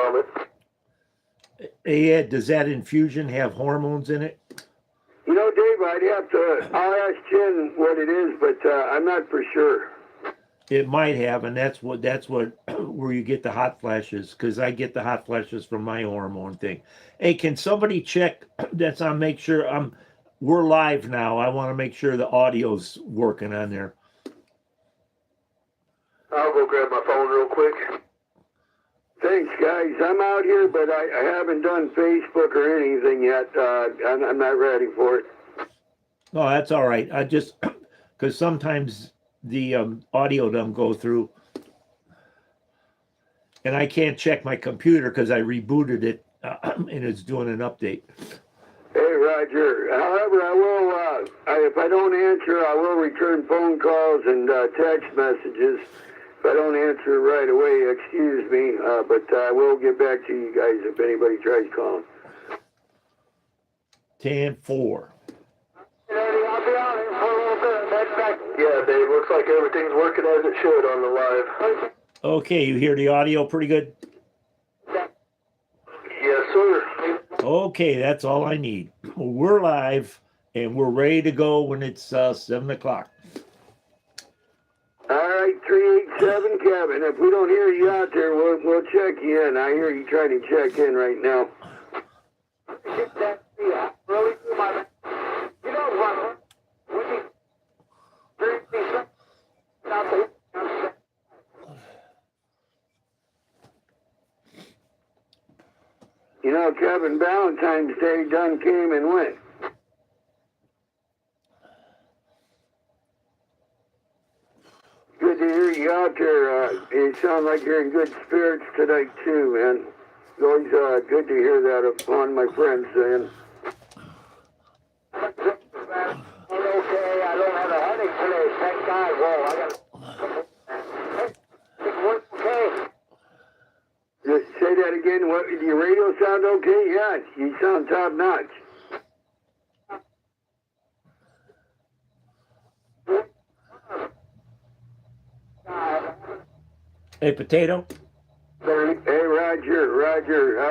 from it. Hey, Ed, does that infusion have hormones in it? You know, Dave, I'll ask Jen what it is, but I'm not for sure. It might have, and that's what where you get the hot flashes, because I get the hot flashes from my hormone thing. Hey, can somebody check that's on? Make sure we're live now. I want to make sure the audio's working on there. I'll go grab my phone real quick. Thanks, guys. I'm out here, but I haven't done Facebook or anything yet. I'm not ready for it. No, that's all right. I just because sometimes the audio doesn't go through, and I can't check my computer because I rebooted it and it's doing an update. Hey, Roger. However, I will. If I don't answer, I will return phone calls and text messages. If I don't answer right away, excuse me. But I will get back to you guys if anybody tries calling. 10-4. I'll be out here for a little bit. Yeah, Dave, looks like everything's working as it should on the live. Okay, you hear the audio pretty good? Yes, sir. Okay, that's all I need. We're live and we're ready to go when it's 7 o'clock. All right, 387 Kevin. If we don't hear you out there, we'll check you in. I hear you trying to check in right now. You know, Kevin, Valentine's Day done came and went. Good to hear you out there. You sound like you're in good spirits tonight, too, man. It's always good to hear that upon my friends saying. Okay, I don't have a headache today, thank God. Whoa, I got okay. Just say that again. What, your radio sound okay? Yeah, you sound top notch. Hey, Potato? Hey, Roger.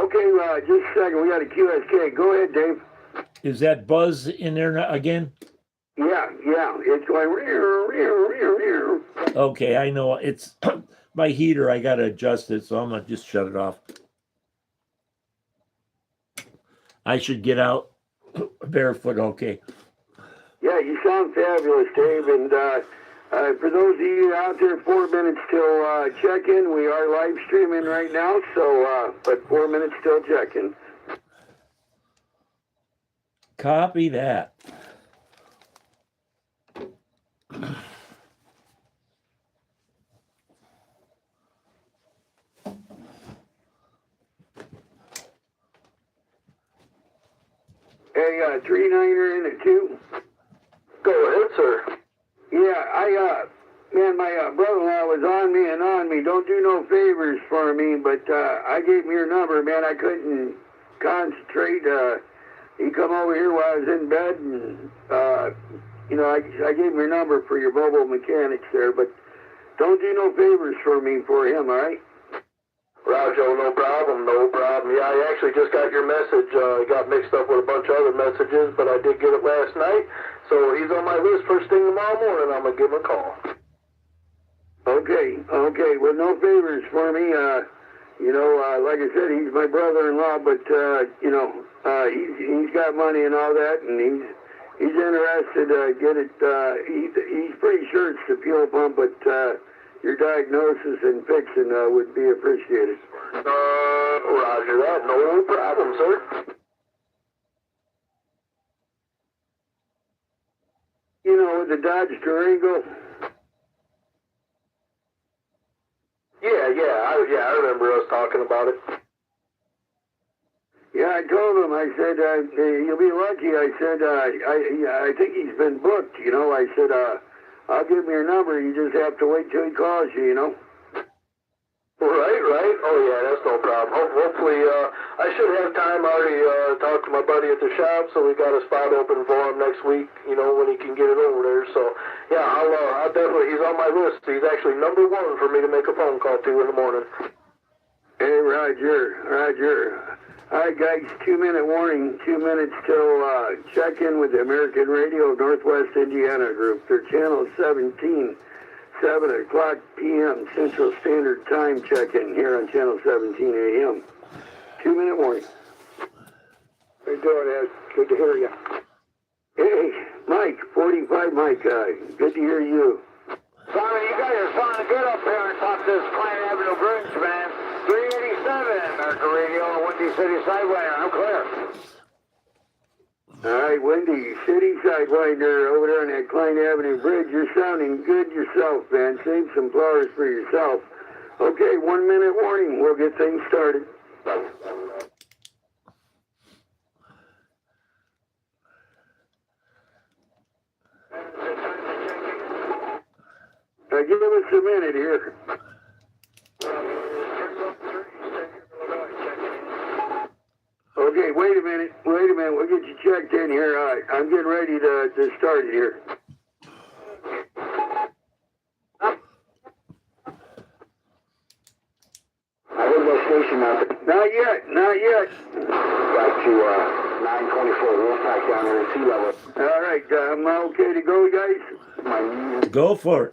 Okay, just a second. We got a QSK. Go ahead, Dave. Is that buzz in there again? Yeah. It's going. Okay, I know. It's my heater. I got to adjust it, so I'm going to just shut it off. I should get out barefoot. Okay. Yeah, you sound fabulous, Dave. And for those of you out there, 4 minutes till check-in. We are live streaming right now, so but 4 minutes till check-in. Copy that. Hey, 3-9er and a 2. Go ahead, sir. Yeah, man, my brother-in-law was on me. Don't do no favors for me, but I gave him your number, man. I couldn't concentrate. He come over here while I was in bed, and I gave him your number for your mobile mechanics there, but don't do no favors for me for him, all right? Roger, no problem. Yeah, I actually just got your message. It got mixed up with a bunch of other messages, but I did get it last night. So he's on my list first thing tomorrow morning. I'm going to give him a call. Okay. Well, no favors for me. Like I said, he's my brother-in-law, but, he's got money and all that, and he's interested to get it. He's pretty sure it's the fuel pump, but your diagnosis and fixing would be appreciated. Roger that. No problem, sir. You know, the Dodge Durango. Yeah, I remember us talking about it. Yeah, I told him, I said, you'll be lucky. I said, I think he's been booked, I said, I'll give him your number. You just have to wait till he calls you, Right. Oh, yeah, that's no problem. Hopefully, I should have time. I already talked to my buddy at the shop, so we got a spot open for him next week, when he can get it over there. So, yeah, I'll definitely, he's on my list. He's actually number one for me to make a phone call to in the morning. Hey, Roger. All right, guys, 2-minute warning, 2 minutes till check-in with the American Radio of Northwest Indiana Group. Their channel 17, 7 o'clock p.m. Central Standard Time check-in here on channel 17 a.m. 2-minute warning. How you doing, Ed? Good to hear you. Hey, Mike, 45 Mike, good to hear you. Simon, you guys are sounding good up here on top of this Klein Avenue Bridge, man. 387, American Radio, Windy City Sidewinder. I'm clear. All right, Windy City Sidewinder over there on that Klein Avenue Bridge. You're sounding good yourself, man. Save some flowers for yourself. Okay, 1-minute warning. We'll get things started. Give us a minute here. Okay, wait a minute. We'll get you checked in here. I'm getting ready to start it here. I heard that station out there. Not yet. Got to 924 Wolfpack down there in sea level. All right, am I okay to go, guys? Go for it.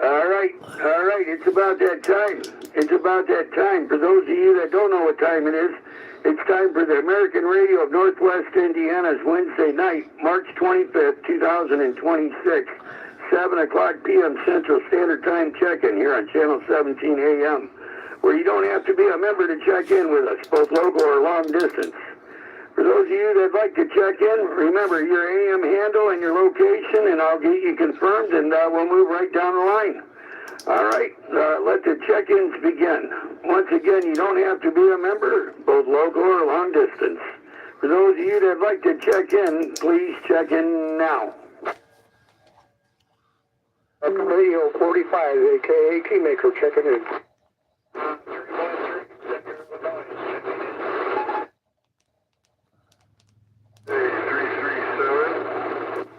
All right. It's about that time. For those of you that don't know what time it is, it's time for the American Radio of Northwest Indiana's Wednesday night, March 25th, 2026, 7 o'clock p.m. Central Standard Time check-in here on Channel 17 a.m., where you don't have to be a member to check in with us, both local or long distance. For those of you that'd like to check in, remember your AM handle and your location, and I'll get you confirmed, and we'll move right down the line. All right, let the check-ins begin. Once again, you don't have to be a member, both local or long distance. For those of you that'd like to check in, please check in now. Radio 45, a.k.a. Keymaker, checking in.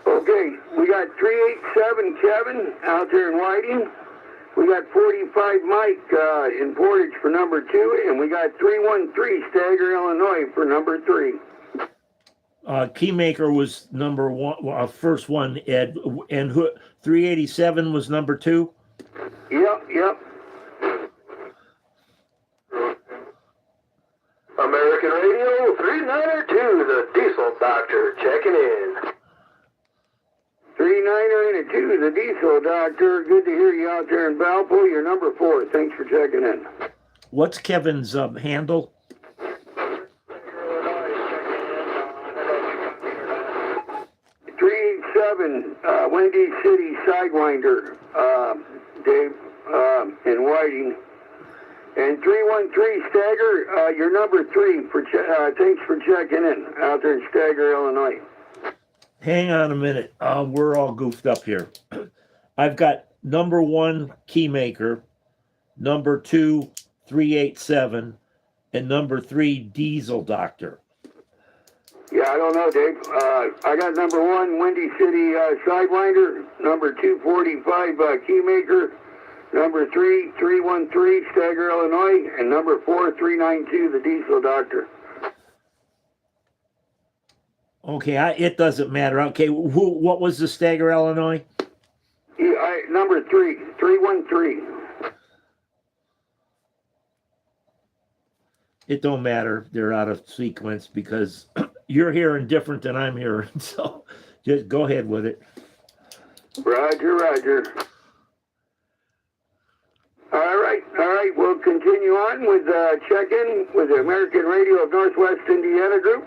Okay, we got 387 Kevin out there in Whiting. We got 45 Mike in Portage for number 2, and we got 313 Stagger, Illinois for number 3. Keymaker was number one, first one, Ed, and 387 was number 2. Yep. American Radio 392, the Diesel Doctor, checking in. 3992, the Diesel Doctor. Good to hear you out there in Valpo. You're number 4. Thanks for checking in. What's Kevin's handle? 387, Windy City Sidewinder, Dave, in Whiting. And 313 Stagger, you're number 3. Thanks for checking in out there in Stagger, Illinois. Hang on a minute. We're all goofed up here. I've got number 1 Keymaker, number 2 387, and number 3 Diesel Doctor. Yeah, I don't know, Dave. I got number 1 Windy City Sidewinder, number 2 45 Keymaker, number 3 313 Stagger, Illinois, and number 4 392 the Diesel Doctor. Okay, it doesn't matter. Okay, what was the Stagger, Illinois? Number 3 313. It don't matter. They're out of sequence because you're hearing different than I'm hearing. So just go ahead with it. Roger. All right. We'll continue on with check-in with the American Radio of Northwest Indiana Group.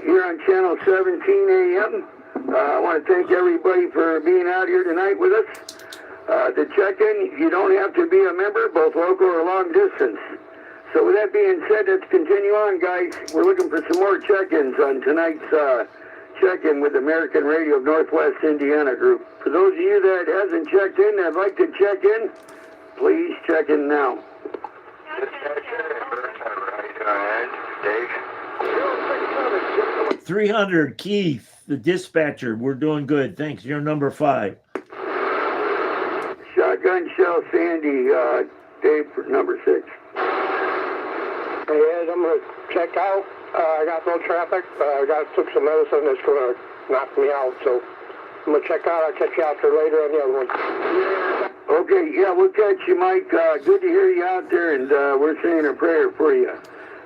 Here on Channel 17 AM. I want to thank everybody for being out here tonight with us. The check-in, you don't have to be a member, both local or long distance. So with that being said, let's continue on, guys. We're looking for some more check-ins on tonight's check-in with American Radio of Northwest Indiana Group. For those of you that hasn't checked in, that'd like to check in, please check in now. 300, Keith, the dispatcher. We're doing good. Thanks. You're number 5. Shotgun Shotgun Shell Sandy, Dave for number 6. Hey Ed, I'm gonna check out. I got no traffic. I took some medicine that's gonna knock me out, so I'm gonna check out. I'll catch you out there later on the other one. Okay, yeah, we'll catch you, Mike. Good to hear you out there, and we're saying a prayer for you.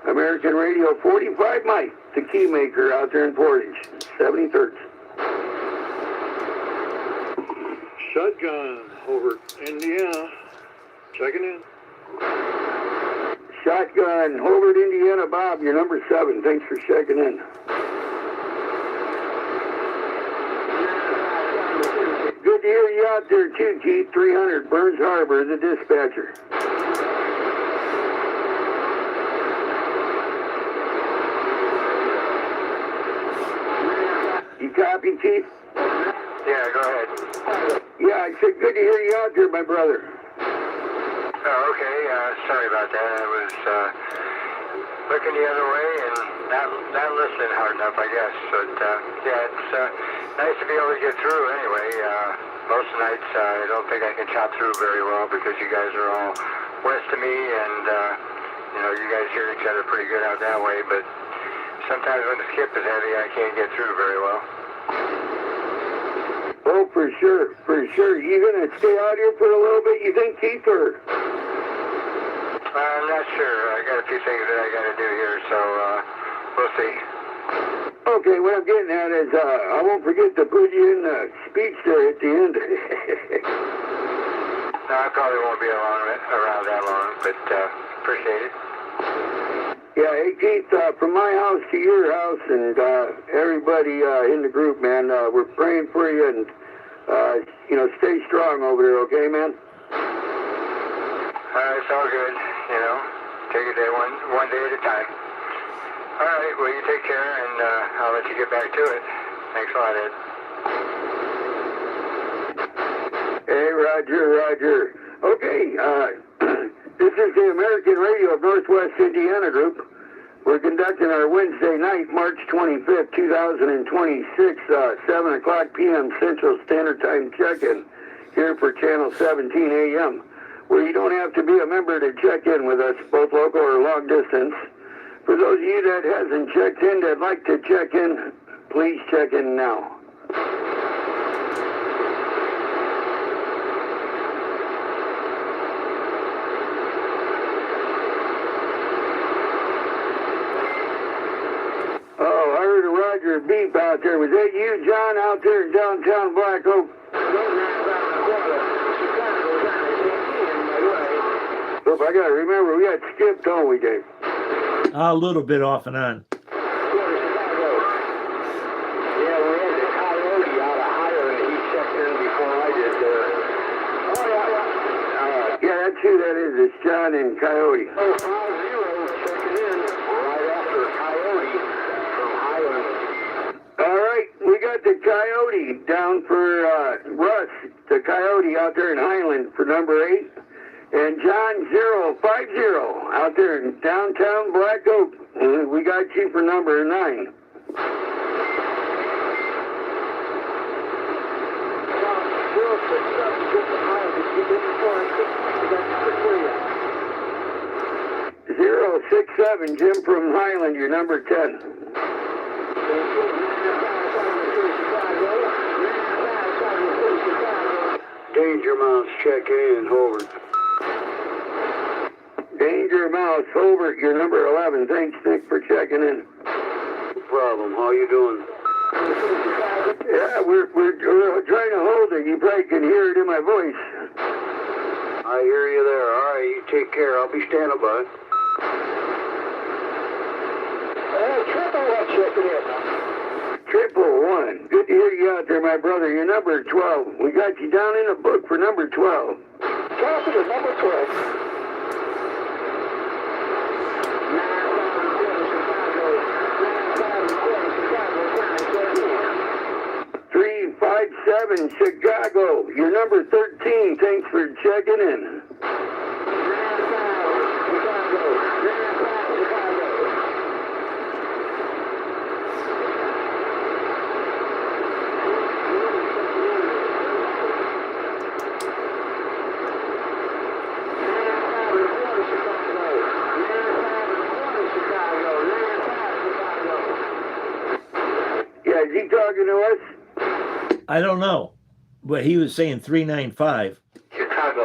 American Radio 45, Mike, the key maker out there in Portage, 73rd. Shotgun over Indiana. Checking in. Shotgun, Hobart, Indiana, Bob, you're number 7. Thanks for checking in. Good to hear you out there too, Keith. 300, Burns Harbor, the dispatcher. You copy, Keith? Yeah, go ahead. Yeah, I said good to hear you out there, my brother. Oh, okay. Sorry about that. I was looking the other way and not listening hard enough, I guess. But yeah, it's nice to be able to get through anyway. Most nights I don't think I can chop through very well because you guys are all west of me, and you know, you guys hear each other pretty good out that way. But sometimes when the skip is heavy, I can't get through very well. Oh, for sure, for sure. You gonna stay out here for a little bit, you think, Keith, or? I'm not sure. I got a few things that I got to do here, so we'll see. Okay, what I'm getting at is I won't forget to put you in the speech there at the end. No, I probably won't be around that long, but appreciate it. Yeah, hey, Keith, from my house to your house and everybody in the group, man, we're praying for you, and, you know, stay strong over there, okay, man? It's all good, you know. Take it day one day at a time. All right, well, you take care, and I'll let you get back to it. Thanks a lot, Ed. Hey, Roger. Okay, this is the American Radio of Northwest Indiana Group. We're conducting our Wednesday night, March 25th, 2026, 7 o'clock p.m. Central Standard Time check-in here for Channel 17 AM, where you don't have to be a member to check in with us, both local or long distance. For those of you that hasn't checked in that'd like to check in, please check in now. Oh, I heard a Roger beep out there. Was that you, John, out there in downtown Black Oak? Look, I gotta remember, we got skipped, don't we, Dave? A little bit off and on. Yeah, that's who that is. It's John and Coyote. 50 checking in right after Coyote from Highland. All right, we got the Coyote down for Russ, the Coyote out there in Highland for number 8. And John 050 out there in downtown Black Oak. We got you for number 9. 067, Jim from Highland, you're number 10. Danger Mouse checking in, Hobart. Danger Mouse, Hobart, you're number 11. Thanks, Nick, for checking in. No problem. How you doing? Yeah, we're trying to hold it. You probably can hear it in my voice. I hear you there. All right, you take care. I'll be standing by. Triple one checking in. 111. Good to hear you out there, my brother. You're number 12. We got you down in the book for number 12. Copy to number 12. 357 Chicago. You're number 13. Thanks for checking in. I don't know, but he was saying 395. Chicago.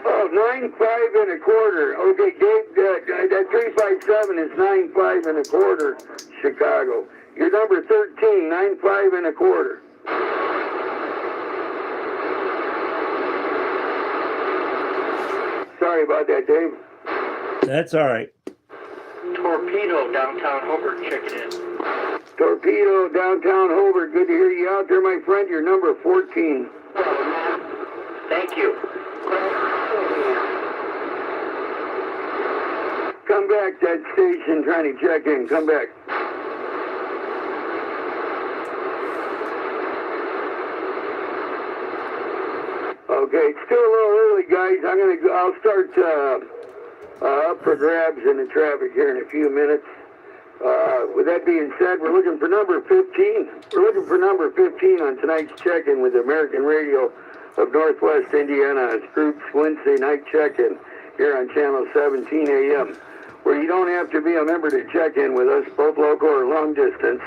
Oh, 9.5 1/4. Okay, Dave, that 357 is 9.5 1/4. Chicago. You're number 13, 9.5 1/4. Sorry about that, Dave. That's all right. Torpedo, downtown Hobart, checking in. Torpedo, downtown Hobart. Good to hear you out there, my friend. You're number 14. Thank you. Come back, that station trying to check in. Come back. Okay, it's still a little early, guys. I'll start up for grabs in the traffic here in a few minutes. With that being said, we're looking for number 15. We're looking for number 15 on tonight's check-in with American Radio of Northwest Indiana. It's Group's Wednesday night check-in here on Channel 17 AM, where you don't have to be a member to check in with us, both local or long distance.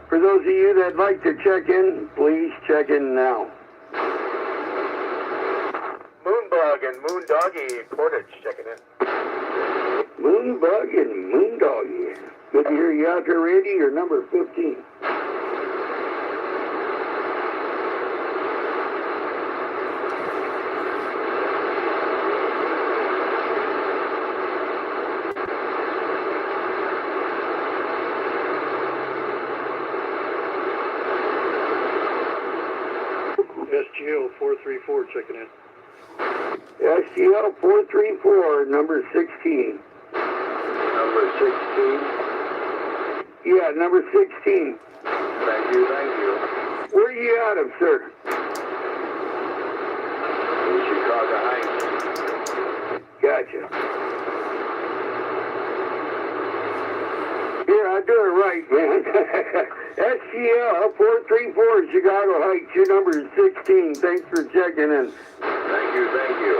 For those of you that'd like to check in, please check in now. Moonbug and Moondoggy, Portage, checking in. Moonbug and Moondoggy. Good to hear you out there, Randy. You're number 15. SGO 434 checking in. SGL 434, number 16. Number 16. Yeah, number 16. Thank you, thank you. Where are you out of, sir? Chicago Heights. Gotcha. Here, I do it right, man. SGL 434, Chicago Heights. Your number is 16. Thanks for checking in. Thank you, thank you.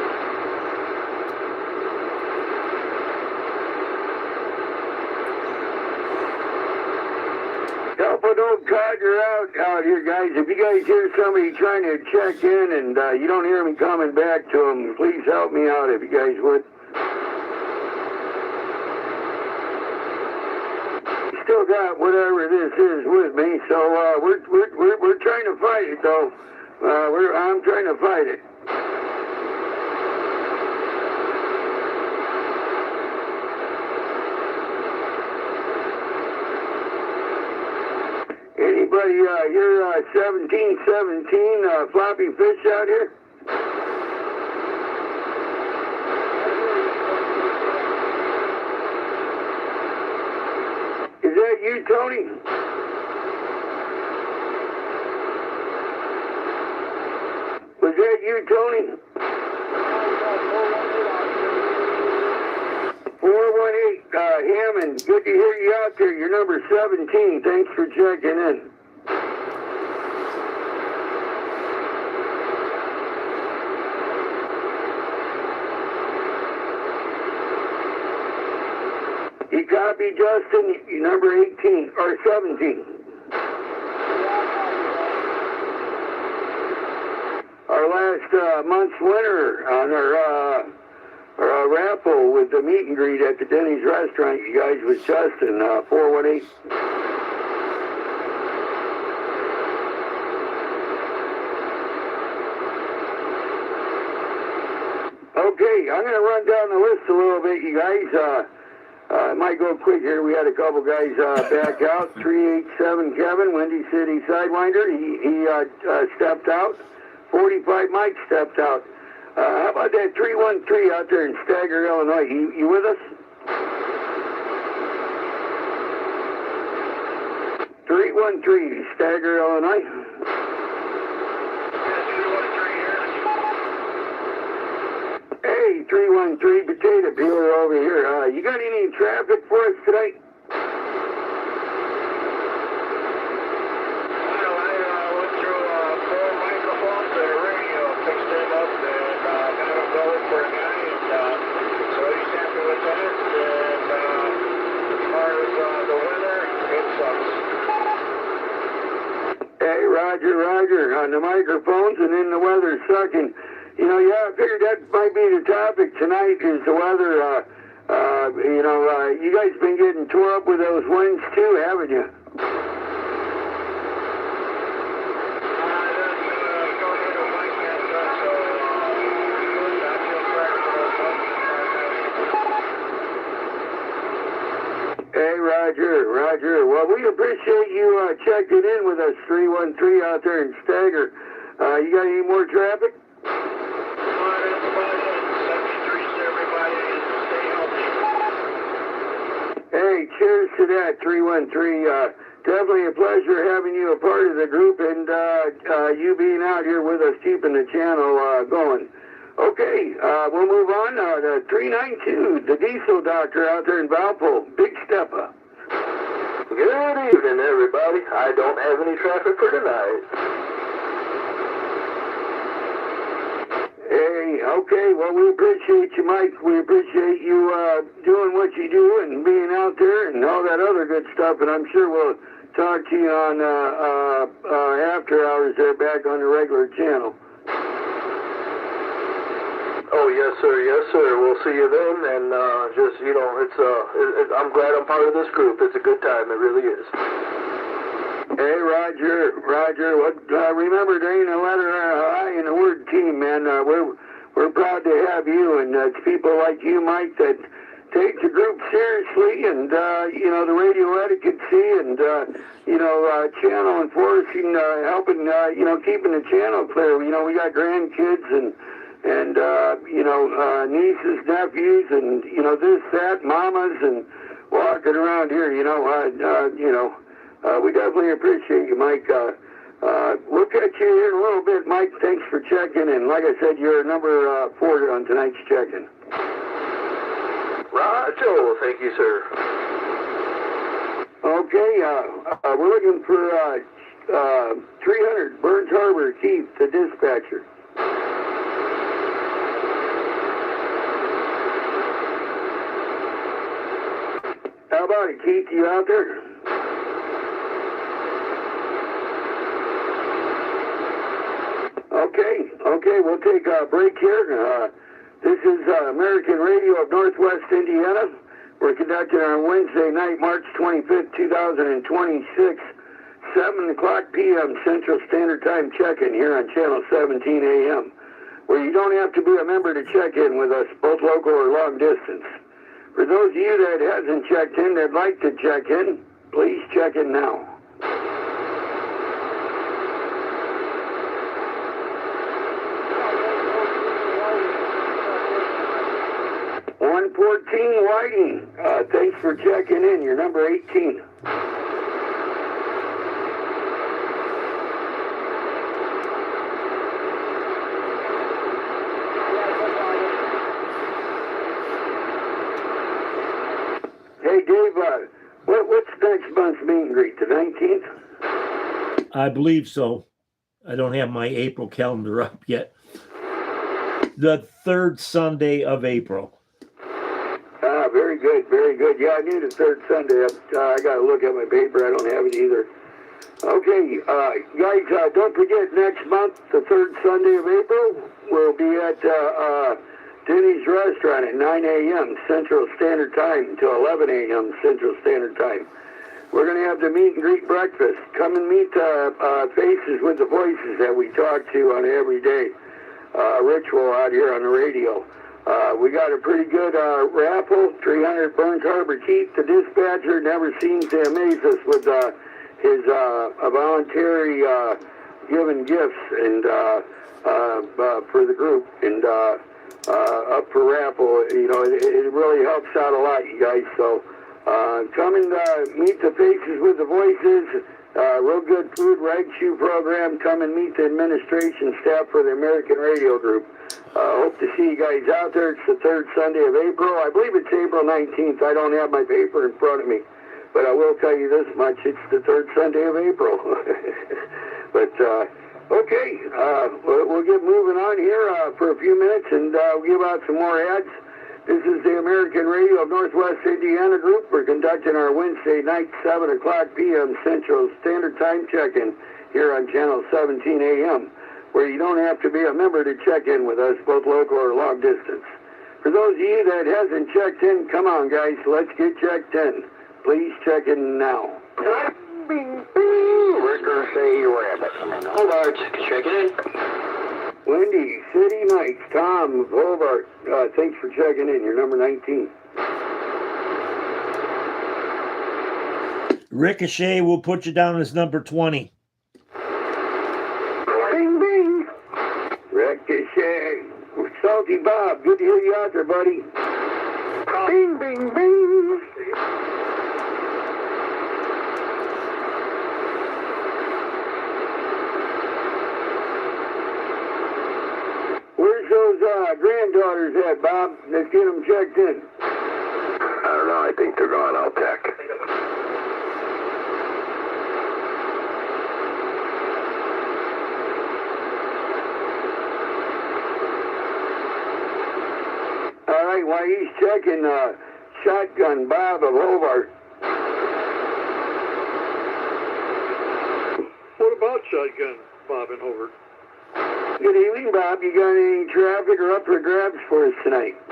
Help a don't codger out here, guys. If you guys hear somebody trying to check in and you don't hear me coming back to them, please help me out if you guys would. Still got whatever this is with me, so we're trying to fight it though. I'm trying to fight it. Anybody hear 1717 floppy fish out here? Is that you, Tony? Was that you, Tony? 418, Hammond, good to hear you out there. You're number 17. Thanks for checking in. You copy, Justin? You're number 18, or 17. Our last month's winner on our raffle with the meet and greet at the Denny's restaurant, you guys, was Justin, 418. Okay, I'm going to run down the list a little bit, you guys. I might go quick here. We had a couple guys back out. 387 Kevin, Windy City Sidewinder. He stepped out. 45 Mike stepped out. How about that 313 out there in Stagger, Illinois? You with us? 313, Stagger, Illinois. Hey, 313, potato peeler over here. You got any traffic for us tonight? Hey, Roger. on the microphones, and then the weather's sucking. You know, yeah, I figured that might be the topic tonight is the weather. You guys been getting tore up with those winds too, haven't you? Hey, Roger. Well, we appreciate you checking in with us, 313 out there in Stagger. You got any more traffic? Hey, cheers to that, 313. Definitely a pleasure having you a part of the group and you being out here with us, keeping the channel going. Okay, we'll move on to 392, the Diesel Doctor out there in Valpo. Big step up. Good evening, everybody. I don't have any traffic for tonight. Hey, okay, well, we appreciate you, Mike. We appreciate you doing what you do and being out there and all that other good stuff, and I'm sure we'll talk to you on after hours there back on the regular channel. Oh, yes, sir. We'll see you then, and I'm glad I'm part of this group. It's a good time. It really is. Hey, Roger. What? Remember, there ain't a letter I in the word team, man. We're proud to have you, and it's people like you, Mike, that take the group seriously, and the radio etiquette, and channel enforcing, helping, keeping the channel clear. You know, we got grandkids and nieces, nephews, and this, that, mamas, and walking around here. We definitely appreciate you, Mike. We'll catch you here in a little bit, Mike. Thanks for checking, and like I said, you're number 4 on tonight's check-in. Roger, thank you, sir. Okay, we're looking for 300 Burns Harbor, Keith, the dispatcher. How about it, Keith? You out there? Okay, we'll take a break here. This is American Radio of Northwest Indiana. We're conducting on Wednesday night, March 25th, 2026, 7 o'clock p.m. Central Standard Time check-in here on Channel 17 AM, where you don't have to be a member to check in with us, both local or long distance. For those of you that hasn't checked in, that'd like to check in, please check in now. 114 Whiting, thanks for checking in. You're number 18. Hey, Dave, what's next month's meet and greet, the 19th? I believe so. I don't have my April calendar up yet. The third Sunday of April. Very good, very good. Yeah, I knew the third Sunday. I got to look at my paper. I don't have it either. Okay, guys, don't forget, next month, the third Sunday of April, we'll be at Denny's Restaurant at 9 a.m. Central Standard Time to 11 a.m. Central Standard Time. We're going to have the meet and greet breakfast. Come and meet faces with the voices that we talk to on everyday ritual out here on the radio. We got a pretty good raffle, 300 Burns Harbor Keith. The dispatcher never seems to amaze us with his voluntary giving gifts and for the group and up for raffle. It really helps out a lot, you guys. So come and meet the faces with the voices. Real good food, rag shoe program. Come and meet the administration staff for the American Radio Group. Hope to see you guys out there. It's the third Sunday of April. I believe it's April 19th. I don't have my paper in front of me, but I will tell you this much. It's the third Sunday of April. But, okay, we'll get moving on here for a few minutes, and we'll give out some more ads. This is the American Radio of Northwest Indiana Group. We're conducting our Wednesday night, 7 o'clock p.m. Central Standard Time check-in here on channel 17 AM, where you don't have to be a member to check in with us, both local or long distance. For those of you that hasn't checked in, come on, guys, let's get checked in. Please check in now. Ricochet Rabbit. Hobart, check it in. Windy City Nights, Tom Hobart, thanks for checking in. You're number 19. Ricochet will put you down as number 20. Bing, bing. Ricochet. Salty Bob, good to hear you out there, buddy. Bing, bing, bing. Where's those granddaughters at, Bob? Let's get them checked in. I don't know. I think they're gone. I'll check. All right, while he's checking, Shotgun Bob of Hobart. What about Shotgun Bob and Hobart? Good evening, Bob. You got any traffic or up for grabs for us tonight? I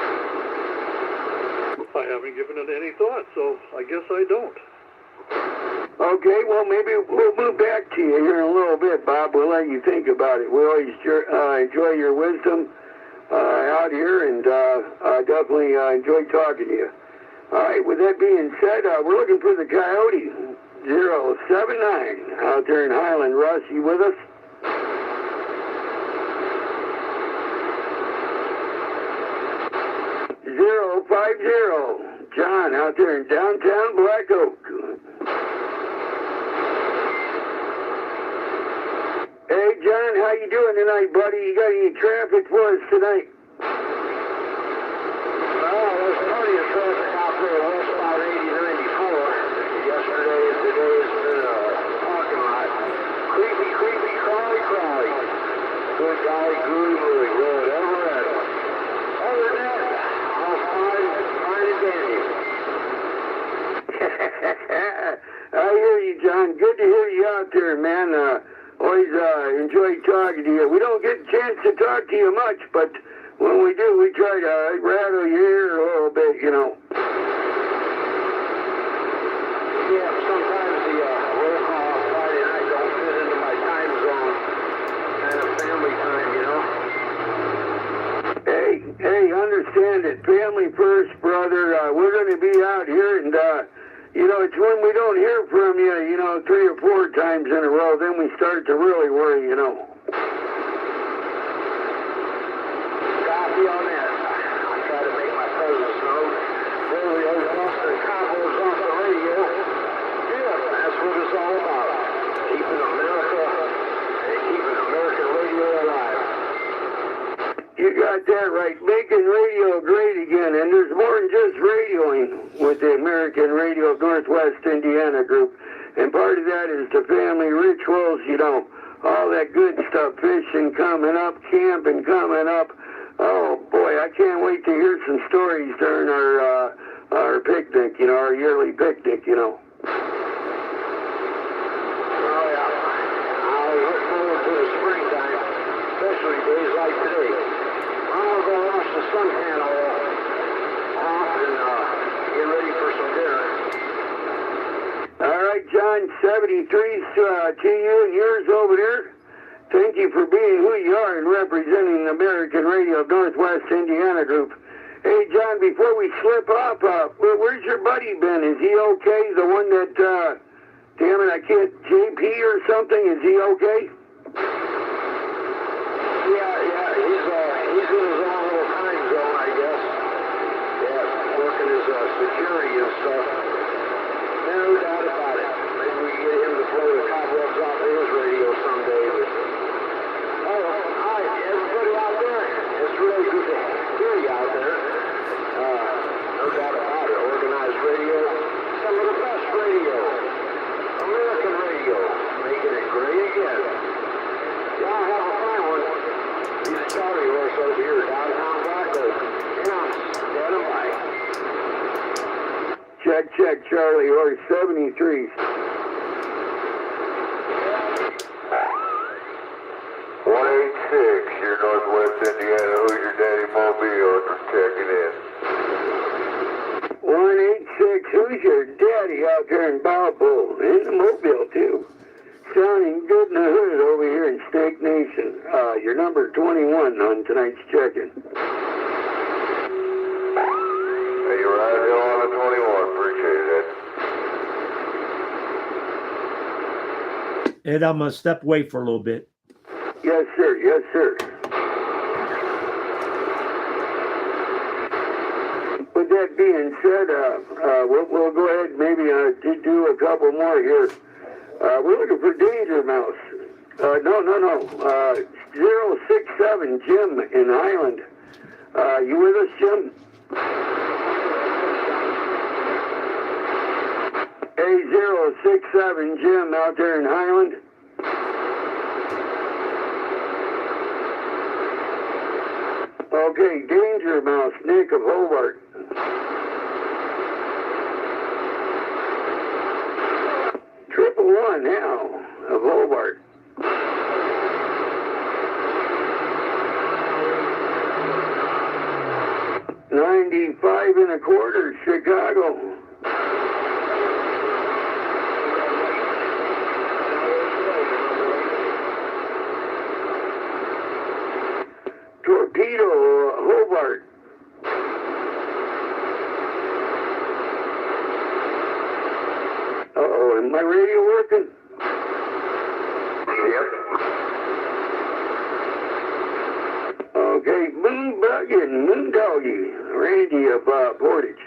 haven't given it any thought, so I guess I don't. Okay, well, maybe we'll move back to you here in a little bit, Bob. We'll let you think about it. We always enjoy your wisdom out here, and definitely enjoy talking to you. All right, with that being said, we're looking for the Coyote 079 out there in Highland. Russ, you with us? John out there in downtown Black Oak. Hey, John, how you doing tonight, buddy? You got any traffic for us tonight? Well, there's plenty of traffic out there westbound 8094. Yesterday and today has been a parking lot. Creepy, crawly. Good golly, good moving, whatever that is. Other than that, all fine and dandy. I hear you, John. Good to hear you out there, man. Always enjoy talking to you. We don't get a chance to talk to you much, but when we do, we try to rattle your ear a little bit, you know. Yeah, sometimes the roll call on Friday night don't fit into my time zone. Kind of family time, you know. Hey, understand it. Family first, brother. We're going to be out here, and you know, it's when we don't hear from you, you know, 3 or 4 times in a row, then we start to really worry, you know. Copy on that. I try to make my presence known. Roll the old Boston Cowboys off the radio. Yeah, that's what it's all about. Keeping America and keeping American radio alive. You got that right. Making radio great again, and there's more than just radioing with the American Radio Northwest Indiana Group. And part of that is the family rituals, you know, all that good stuff, fishing coming up, camping coming up. Oh boy, I can't wait to hear some stories during our picnic, you know, our yearly picnic, you know. Oh yeah, I look forward to the springtime, especially days like today. I'll go wash the sun panel off and get ready for some dinner. All right, John, 73's to you and yours over there. Thank you for being who you are and representing the American Radio Northwest Indiana Group. Hey, John, before we slip off, where's your buddy been? Is he okay? The one that, damn it, I can't, JP or something, is he okay? Yeah, he's in his own little time zone, I guess. Yeah, working his security and stuff. No doubt about it. Maybe we can get him to blow the cobwebs off of his radio someday. But, all right, everybody out there, it's really good to hear you out there. No doubt about it. Organized radio, some of the best radio. American radio, making it great again. Y'all have a fine one. He's Charlie Horse over here, downtown Black Oak. Yeah, stand by. Check, Charlie Horse, 73. Indiana. Who's your daddy Mobile? Just checking in. 186, who's your daddy out there in Balboa? In the Mobile, too. Sounding good in the hood over here in Snake Nation. You're number 21 on tonight's check-in. Hey, you're right here on the 21. Appreciate that. Ed, I'm gonna step away for a little bit. Yes, sir. Yes, sir. With that being said, we'll go ahead and maybe do a couple more here. We're looking for Danger Mouse. No. 067 Jim in Highland. You with us, Jim? Hey, 067 Jim out there in Highland. Okay, Danger Mouse, Nick of Hobart. Triple One now of Hobart. $95 and a quarter, Chicago. Torpedo, Hobart. Uh-oh, is my radio working? Yep. Okay, Moon Buggin', Moon Doggy, Randy of Portage.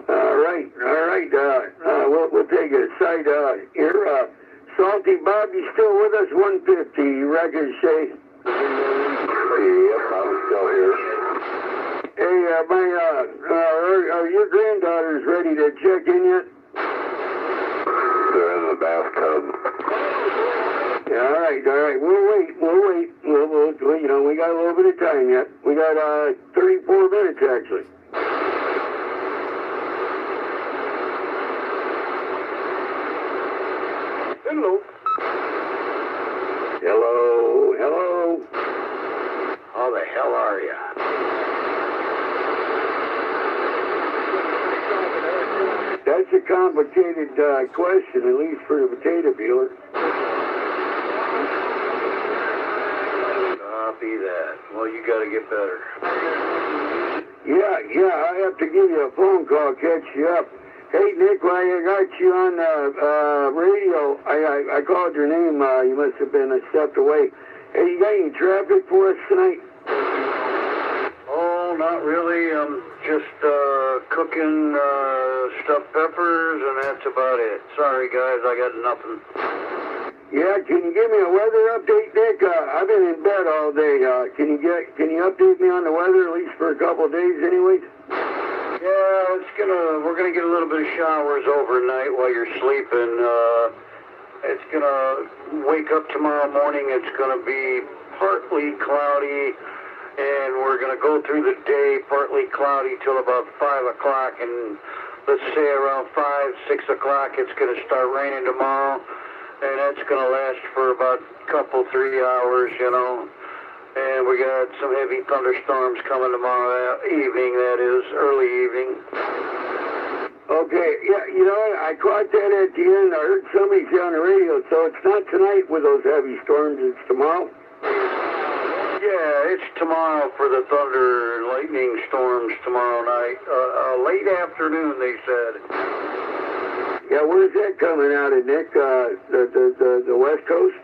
All right. We'll take a side here. Salty Bob, you still with us? 150, Ricochet. Yep, I'm still here. Hey, are your granddaughters ready to check in yet? They're in the bathtub. All right. We'll wait. We got a little bit of time yet. We got 34 minutes actually. Hello. How the hell are ya? That's a complicated question, at least for the potato peeler. Copy that. Well, you gotta get better. Yeah, I have to give you a phone call, catch you up. Hey, Nick, while I got you on radio, I called your name. You must have been a step away. Hey, you got any traffic for us tonight? Oh, not really. I'm just cooking stuffed peppers, and that's about it. Sorry, guys, I got nothing. Yeah, can you give me a weather update, Nick? I've been in bed all day. Can you update me on the weather, at least for a couple of days, anyways? Yeah, we're gonna get a little bit of showers overnight while you're sleeping. It's gonna wake up tomorrow morning. It's gonna be partly cloudy, and we're gonna go through the day partly cloudy till about 5 o'clock, and let's say around 5-6 o'clock it's gonna start raining tomorrow, and that's gonna last for about a couple 3 hours, and we got some heavy thunderstorms coming tomorrow evening, that is, early evening. Okay, yeah, I caught that at the end. I heard somebody say on the radio, so it's not tonight with those heavy storms, it's tomorrow? Yeah, it's tomorrow for the thunder and lightning storms tomorrow night. Late afternoon, they said. Yeah, where's that coming out of, Nick? The West Coast?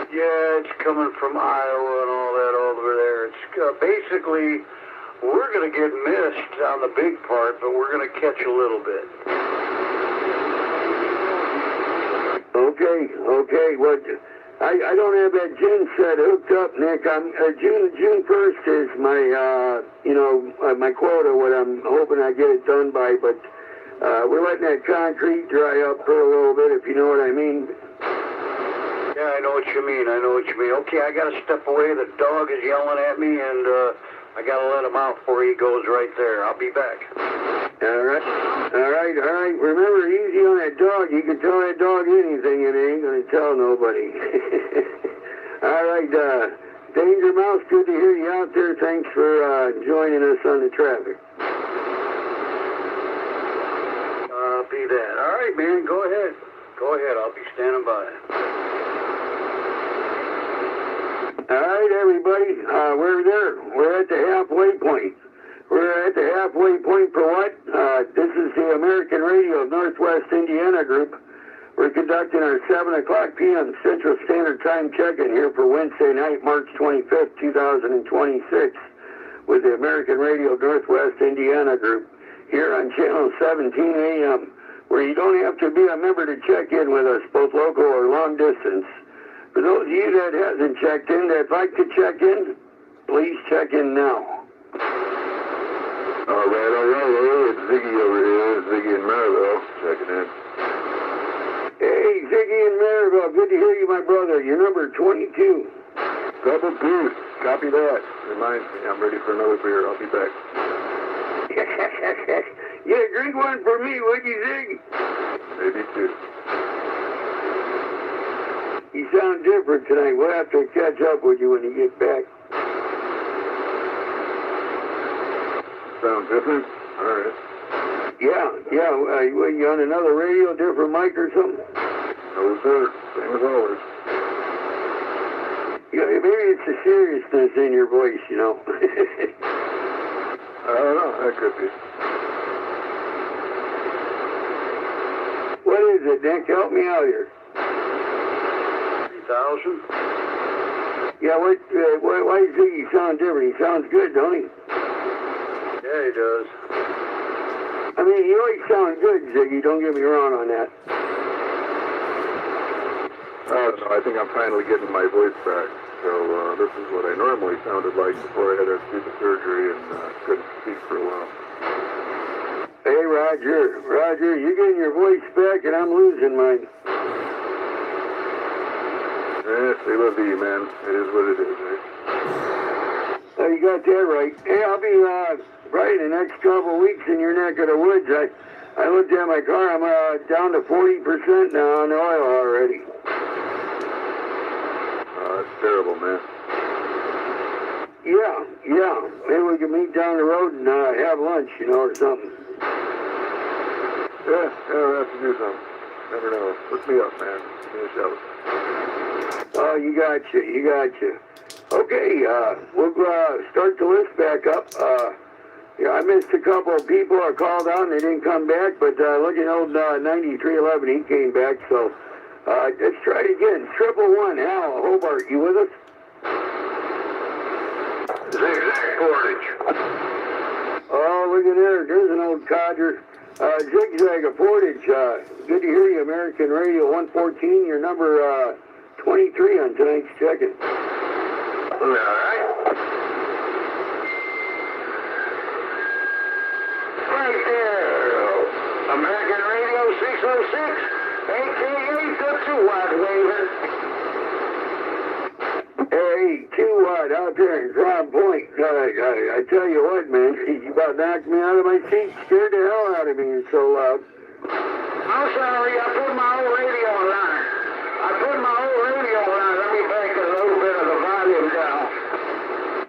Yeah, it's coming from Iowa and all that over there. It's basically, we're going to get missed on the big part, but we're going to catch a little bit. Okay. Well, I don't have that gin set hooked up, Nick. June 1st is my, my quota, what I'm hoping I get it done by, but we're letting that concrete dry up for a little bit, if you know what I mean. Yeah, I know what you mean. Okay, I got to step away. The dog is yelling at me, and I got to let him out before he goes right there. I'll be back. All right. Remember, easy on that dog. You can tell that dog anything and it ain't gonna tell nobody. All right, Danger Mouse, good to hear you out there. Thanks for joining us on the traffic. Be that. All right, man, go ahead. Go ahead, I'll be standing by. All right, everybody, we're there. We're at the halfway point. We're at the halfway point for what? This is the American Radio Northwest Indiana Group. We're conducting our 7 o'clock p.m. Central Standard Time check-in here for Wednesday night, March 25th, 2026, with the American Radio Northwest Indiana Group here on Channel 17 AM, where you don't have to be a member to check in with us, both local or long distance. For those of you that hasn't checked in, that'd like to check in, please check in now. All right. Hey, it's Ziggy over here. Ziggy in Maryville, checking in. Hey, Ziggy in Maryville, good to hear you, my brother. You're number 22. Double goose. Copy that. Reminds me, I'm ready for another beer. I'll be back. Yeah, drink one for me, would you, Zig? Maybe two. You sound different tonight. We'll have to catch up with you when you get back. Sound different? All right. Yeah. What, you on another radio, different mic or something? No, sir. Same as always. Yeah, maybe it's the seriousness in your voice, you know. I don't know. That could be. What is it, Nick? Help me out here. 3,000? Yeah, why does Ziggy sound different? He sounds good, don't he? Yeah, he does. I mean, you always sound good, Ziggy. Don't get me wrong on that. I don't know. I think I'm finally getting my voice back. So this is what I normally sounded like before I had to do the surgery and couldn't speak for a while. Hey, Roger, you're getting your voice back and I'm losing mine. C'est la vie, man. It is what it is, eh? Oh, you got that right. Hey, I'll be probably the next couple of weeks in your neck of the woods. I looked at my car. I'm down to 40% now on oil already. That's terrible, man. Yeah. Maybe we can meet down the road and have lunch, or something. Yeah, we'll have to do something. Never know. Look me up, man. Give me a shout. Oh, you got you. Okay, we'll start the list back up. I missed a couple of people I called out and they didn't come back, but looking at old 9311, he came back, so let's try it again. 111, Hal, Hobart, you with us? Zigzag Portage. Oh, look at there. There's an old codger. Zigzag of Portage. Good to hear you, American Radio 114. Your number 23 on tonight's check-in. All right. Right there. American Radio 606, a.k.a. the 2-watt waiver. Hey, 2-watt out there in Crown Point. I tell you what, man, you about knocked me out of my seat, scared the hell out of me. You're so loud. I'm sorry, I put my old radio on. Let me back a little bit of the volume down.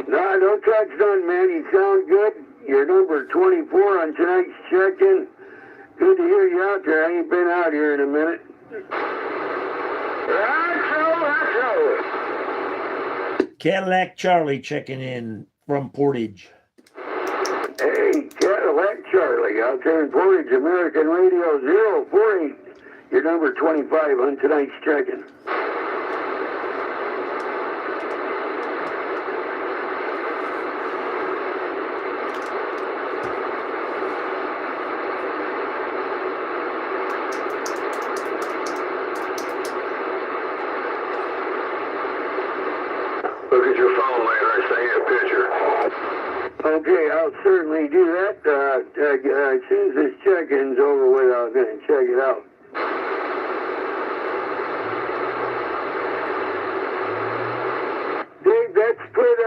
Nah, don't touch none, man. You sound good. You're number 24 on tonight's check-in. Good to hear you out there. I ain't been out here in a minute. That's Cadillac Charlie checking in from Portage. Hey, Cadillac Charlie out there in Portage, American Radio 048. You're number 25 on tonight's check-in. Look at your phone later. I sent you a picture. Okay, I'll certainly do that. As soon as this check-in's over with, I'm going to check it out. Dave, let's put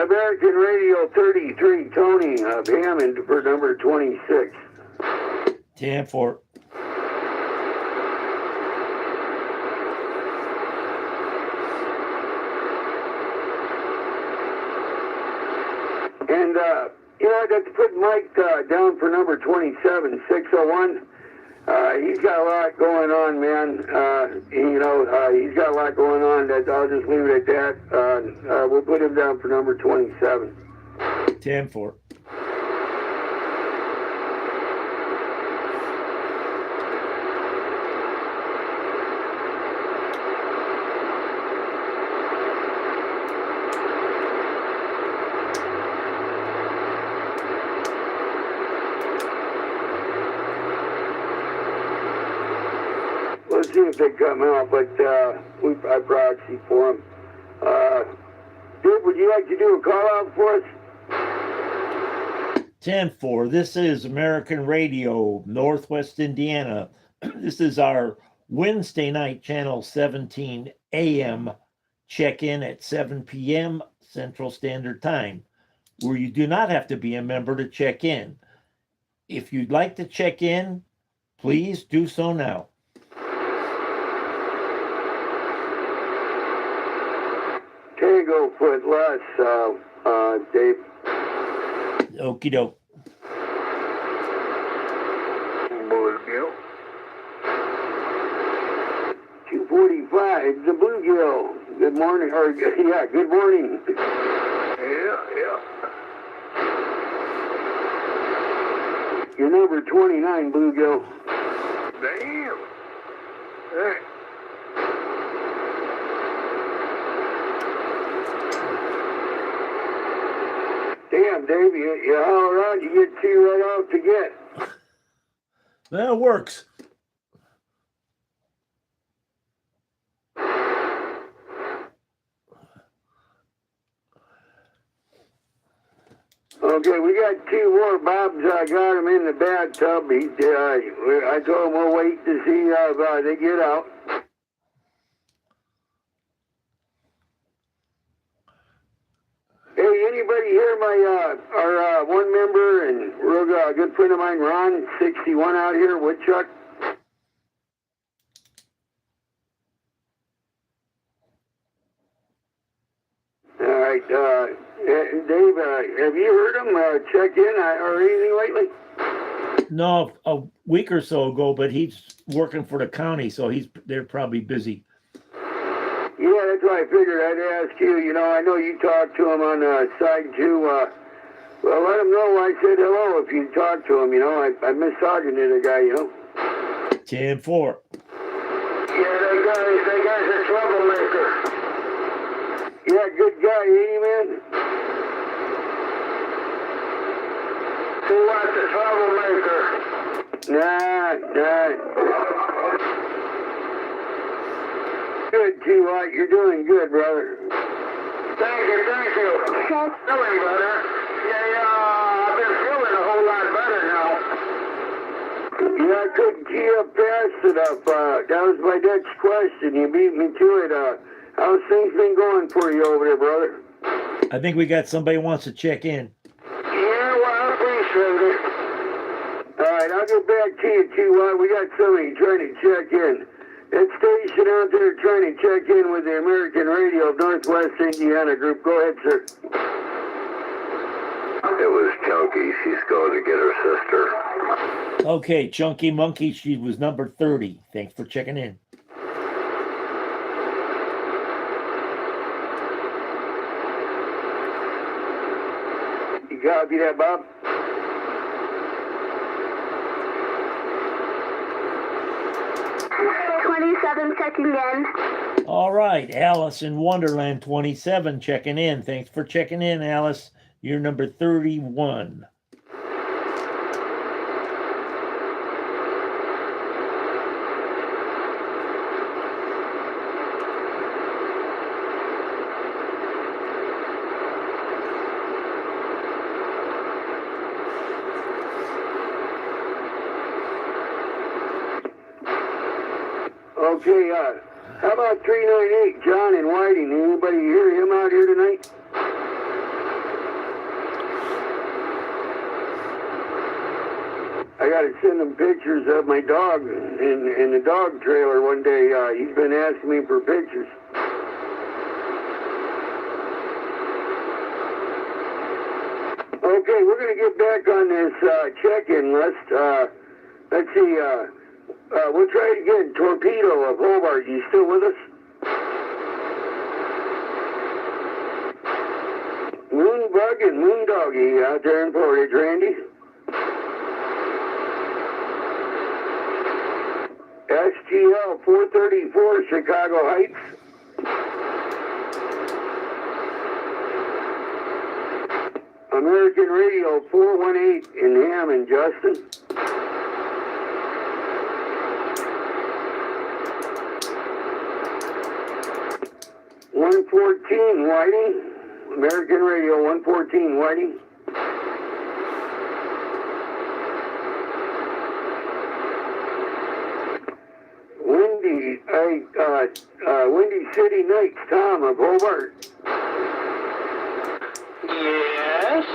American Radio 33, Tony Hammond, for number 26. 10-4. And, I'd have to put Mike down for number 27, 601. He's got a lot going on, man. He's got a lot going on. I'll just leave it at that. We'll put him down for number 27. 10-4. Let's see if they come out, but I proxy for them. Dave, would you like to do a call out for us? 10-4. This is American Radio, Northwest Indiana. This is our Wednesday night, channel 17 AM check-in at 7 p.m. Central Standard Time, where you do not have to be a member to check in. If you'd like to check in, please do so now. Tango foot less, Dave. Okie doke. Bluegill. 245, the Bluegill. Good morning, good morning. Yeah. You're number 29, Bluegill. Damn. Hey. Damn, Dave, you haul around, you get two right off to get. That works. Okay, we got two more. Bob's got him in the bathtub. I told him we'll wait to see if they get out. Hey, anybody hear our one member and real good friend of mine, Ron, 61 out here, Woodchuck? All right, Dave, have you heard him check in or anything lately? No, a week or so ago, but he's working for the county, so they're probably busy. Yeah, that's why I figured I'd ask you. I know you talked to him on side two. Well, let him know I said hello if you talk to him. I miss talking to the guy. 10-4. Yeah, that guy's a troublemaker. Yeah, good guy, ain't he, man? Who wants a troublemaker? Nah. Good, T-White. You're doing good, brother. Thank you. Doing better. I've been feeling a whole lot better now. Yeah, I couldn't key up fast enough. That was my next question. You beat me to it. How's things been going for you over there, brother? I think we got somebody who wants to check in. Yeah, well, I appreciate it. All right, I'll get back to you, T-White. We got somebody trying to check in. That station out there trying to check in with the American Radio of Northwest Indiana Group. Go ahead, sir. It was Chunky. She's going to get her sister. Okay, Chunky Monkey, she was number 30. Thanks for checking in. You copy that, Bob? Checking in. All right, Alice in Wonderland 27 checking in. Thanks for checking in, Alice. You're number 31. Okay, how about 398, John and Whiting? Anybody hear him out here tonight? I I got to send him pictures of my dog in the dog trailer one day. He's been asking me for pictures. Okay, we're going to get back on this check-in list. Let's see. We'll try it again. Torpedo of Hobart, you still with us? Moonbug and Moondoggy out there in Portage, Randy. SGL 434, Chicago Heights. American Radio 418 in Hammond, Justin. (114) Whiting. American Radio 114 Whiting. Windy City Nights, Tom of Hobart. Yes?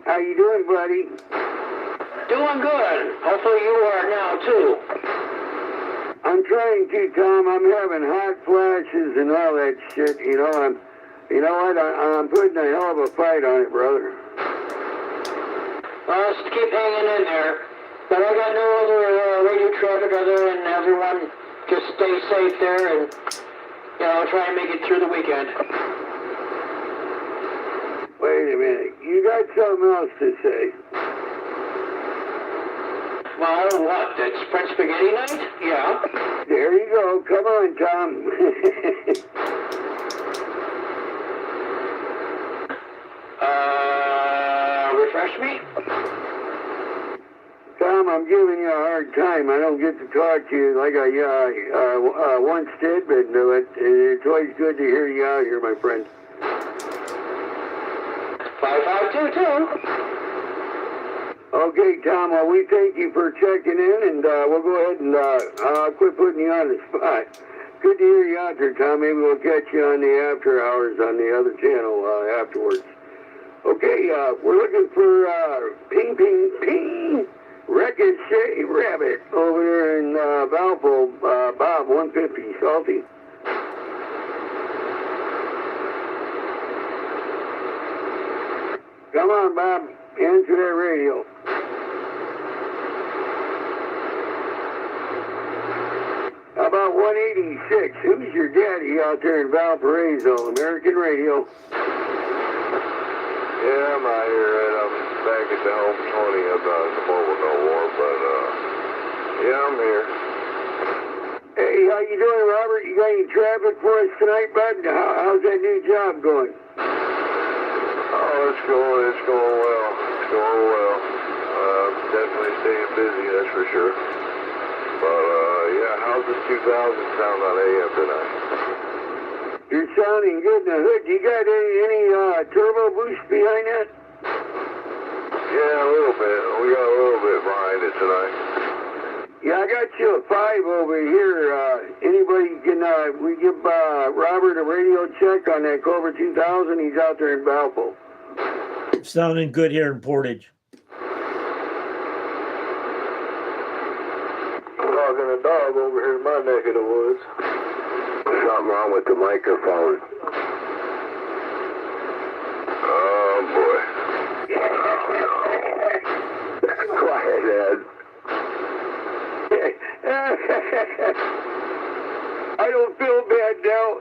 How you doing, buddy? Doing good. Hopefully you are now, too. I'm trying to, Tom. I'm having hot flashes and all that shit. You know what? I'm putting a hell of a fight on it, brother. Well, let's keep hanging in there. But I got no other radio traffic other than everyone just stay safe there and, try and make it through the weekend. Wait a minute. You got something else to say? Well, what? It's French spaghetti night? Yeah. There you go. Come on, Tom. Refresh me? Tom, I'm giving you a hard time. I don't get to talk to you like I once did, but it's always good to hear you out here, my friend. 5522. Okay, Tom, well, we thank you for checking in, and we'll go ahead and I'll quit putting you on the spot. Good to hear you out there, Tom. Maybe we'll catch you on the after hours on the other channel afterwards. Okay, we're looking for Ping Ping Ping Ricochet Rabbit over there in Valpo, Bob 150 Salty. Come on, Bob. Answer that radio. How about 186? Who's your daddy out there in Valparaiso? American Radio. Yeah, I'm out here, Ed. I'm back at the home 20 of the Mobile No War, but, yeah, I'm here. Hey, how you doing, Robert? You got any traffic for us tonight, bud? How's that new job going? Oh, it's going well. It's going well. Definitely staying busy, that's for sure. But, yeah, how's this 2000 sound on AM tonight? You're sounding good in the hood. You got any turbo boost behind that? Yeah, a little bit. We got a little bit behind it tonight. Yeah, I got you a 5 over here. Anybody can, we give Robert a radio check on that Cobra 2000. He's out there in Valpo. Sounding good here in Portage. Talking a dog over here in my neck of the woods. Something wrong with the microphone. Oh, boy. Quiet, Ed. I don't feel bad now.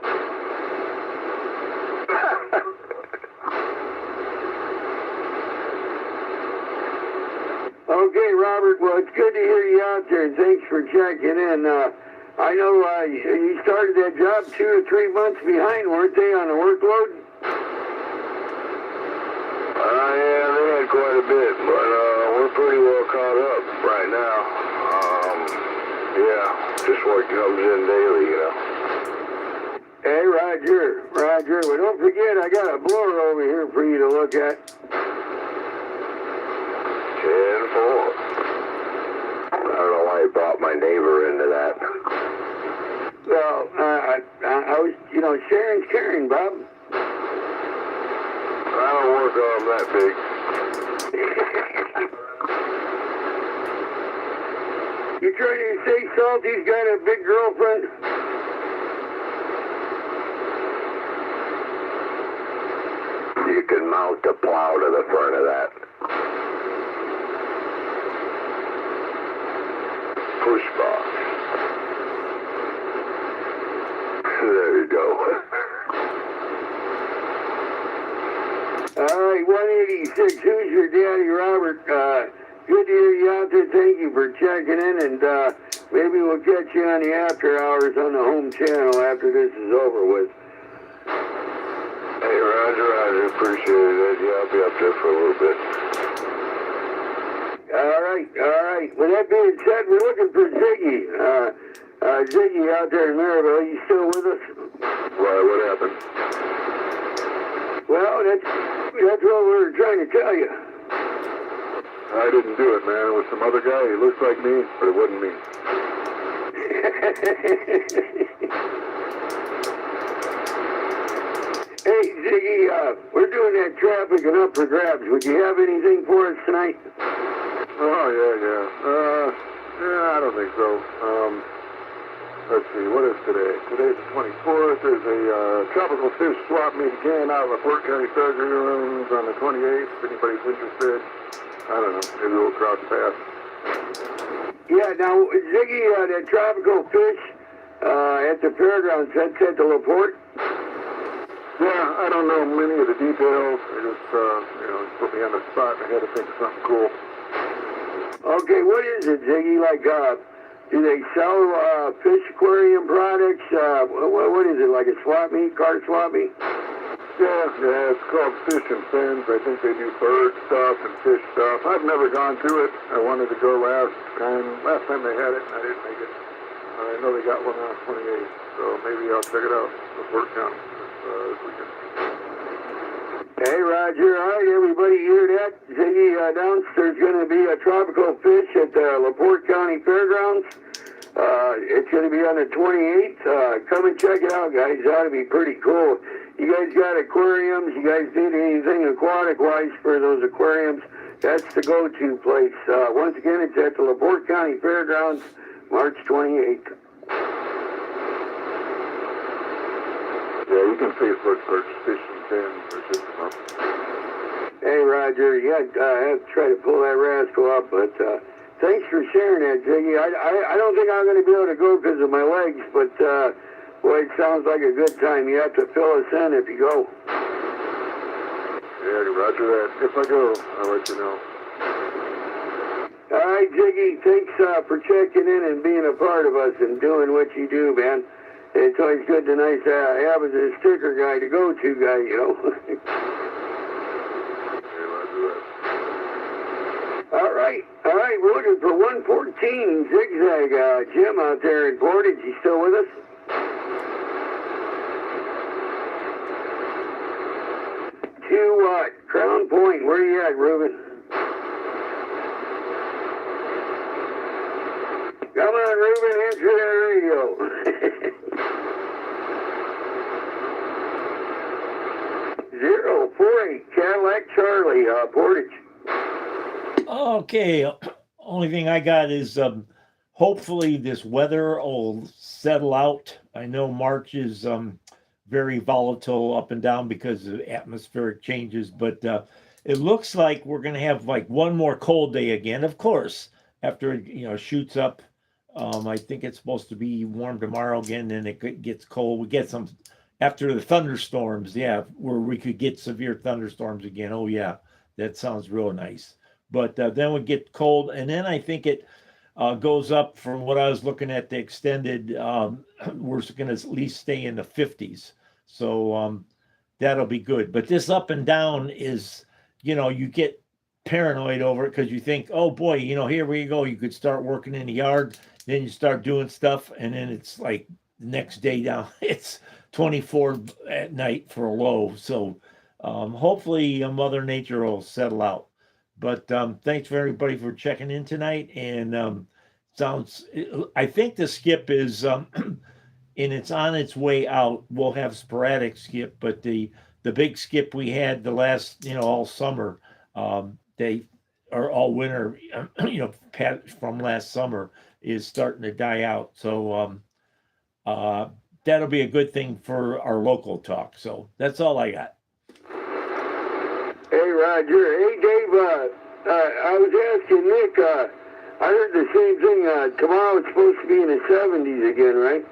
Okay, Robert, well, it's good to hear you out there, and thanks for checking in. I know you started that job 2 or 3 months behind, weren't they, on the workload? Yeah, they had quite a bit, but we're pretty well caught up right now. Yeah, just what comes in daily, Hey, Roger. Well, don't forget, I got a blower over here for you to look at. 10-4. I don't know why you brought my neighbor into that. Well, I was, sharing's caring, Bob. I don't work on that big. You trying to say Salty's got a big girlfriend? You can mount the plow to the front of that. Push box. There you go. All right, 186. Who's your daddy, Robert? Good to hear you out there. Thank you for checking in, and maybe we'll catch you on the after hours on the home channel after this is over with. Hey, Roger, appreciate it. Yeah, I'll be up there for a little bit. All right. With that being said, we're looking for Ziggy. Ziggy out there in Maryville. You still with us? Why, what happened? Well, that's what we were trying to tell you. I didn't do it, man. It was some other guy. He looks like me, but it wasn't me. Hey, Ziggy, we're doing that traffic and up for grabs. Would you have anything for us tonight? Oh, yeah. I don't think so. Let's see, what is today? Today's the 24th. There's a tropical fish swap meet again out of the Fort County Fairgrounds on the 28th. If anybody's interested, I don't know, maybe we'll cross paths. Yeah, now, Ziggy, that tropical fish at the fairgrounds, that's at the LaPorte? Yeah, I don't know many of the details. They just, put me on the spot and I had to think of something cool. Okay, what is it, Ziggy? Like, do they sell fish aquarium products? What is it, like a swap meet, car swap meet? Yeah, it's called Fish and Fins. I think they do bird stuff and fish stuff. I've never gone to it. I wanted to go last time they had it, and I didn't make it. I know they got one on 28th, so maybe I'll check it out. LaPorte County this weekend. Hey, Roger. All right, everybody hear that? Ziggy announced there's going to be a tropical fish at the LaPorte County Fairgrounds. It's going to be on the 28th. Come and check it out, guys. It ought to be pretty cool. You guys got aquariums? You guys need anything aquatic-wise for those aquariums? That's the go-to place. Once again, it's at the LaPorte County Fairgrounds, March 28th. Yeah, you can Facebook search Fish and Fins or just come up. Hey, Roger, you have to try to pull that rascal up, but thanks for sharing that, Ziggy. I don't think I'm going to be able to go because of my legs, but boy, it sounds like a good time. You have to fill us in if you go. Yeah, Roger that. If I go, I'll let you know. All right, Ziggy, thanks for checking in and being a part of us and doing what you do, man. It's always good to have as a sticker guy to go-to guy, you know. All right, we're looking for 114 Zigzag Jim out there in Portage. You still with us? Crown Point, where you at, Reuben? Come on, Reuben, answer that radio. 048 Cadillac Charlie, Portage. Okay, only thing I got is hopefully this weather will settle out. I know March is very volatile up and down because of atmospheric changes, but it looks like we're going to have like one more cold day again, of course, after it shoots up. I think it's supposed to be warm tomorrow again, then it gets cold. We get some after the thunderstorms, where we could get severe thunderstorms again. Oh yeah, that sounds real nice. But then we get cold, and then I think it goes up from what I was looking at the extended. We're going to at least stay in the 50s. So that'll be good. But this up and down is, you get paranoid over it because you think, oh boy, here we go. You could start working in the yard, then you start doing stuff, and then it's like the next day down. It's 24 at night for a low. So hopefully Mother Nature will settle out. But thanks for everybody for checking in tonight. And I think the skip is and it's on its way out. We'll have sporadic skip, but the big skip we had the last all summer, they or all winter, from last summer is starting to die out. So that'll be a good thing for our local talk. So that's all I got. Hey, Roger. Hey, Dave. I was asking Nick. I heard the same thing. Tomorrow it's supposed to be in the 70s again, right?